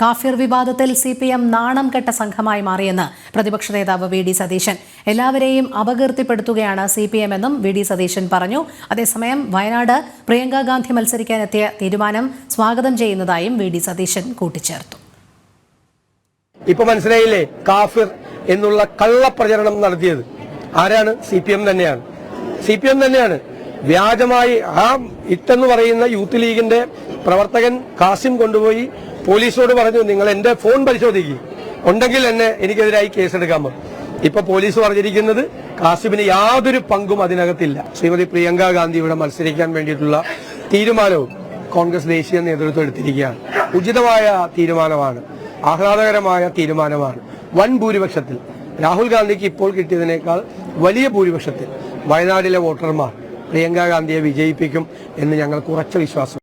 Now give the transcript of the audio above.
കാഫിർ വിവാദത്തിൽ CPM നാണം കെട്ട സംഘമായി മാറിയെന്ന് പ്രതിപക്ഷ നേതാവ് വി ഡി സതീശൻ. എല്ലാവരെയും അപകീർത്തിപ്പെടുത്തുകയാണ് CPM എന്നും വി ഡി സതീശൻ പറഞ്ഞു. അതേസമയം വയനാട് പ്രിയങ്ക ഗാന്ധി മത്സരിക്കാനെത്തിയ തീരുമാനം സ്വാഗതം ചെയ്യുന്നതായും വി ഡി സതീശൻ കൂട്ടിച്ചേർത്തു. ഇപ്പൊ മനസ്സിലായില്ലേ, കാഫിർ എന്നുള്ള കള്ളപ്രചരണം നടത്തിയത് ആരാണ്? CPM തന്നെയാണ്. CPM തന്നെയാണ് വ്യാജമായി ആ ഇട്ടെന്ന് പറയുന്ന യൂത്ത് ലീഗിന്റെ പ്രവർത്തകൻ കാസിം കൊണ്ടുപോയി പോലീസോട് പറഞ്ഞു, നിങ്ങൾ എന്റെ ഫോൺ പരിശോധിക്കുക, ഉണ്ടെങ്കിൽ എനിക്കെതിരായി കേസെടുക്കാൻ പറഞ്ഞു. ഇപ്പൊ പോലീസ് പറഞ്ഞിരിക്കുന്നത് കാസിമിന് യാതൊരു പങ്കും അതിനകത്തില്ല. ശ്രീമതി പ്രിയങ്ക ഗാന്ധി ഇവിടെ മത്സരിക്കാൻ വേണ്ടിയിട്ടുള്ള തീരുമാനവും കോൺഗ്രസ് ദേശീയ നേതൃത്വം എടുത്തിരിക്കുകയാണ്. ഉചിതമായ തീരുമാനമാണ്, ആഹ്ലാദകരമായ തീരുമാനമാണ്. വൻ ഭൂരിപക്ഷത്തിൽ രാഹുൽ ഗാന്ധിക്ക് ഇപ്പോൾ കിട്ടിയതിനേക്കാൾ വലിയ ഭൂരിപക്ഷത്തിൽ വയനാട്ടിലെ വോട്ടർമാർ പ്രിയങ്ക ഗാന്ധിയെ വിജയിപ്പിക്കും എന്ന് ഞങ്ങൾക്ക് ഉറച്ച വിശ്വാസം.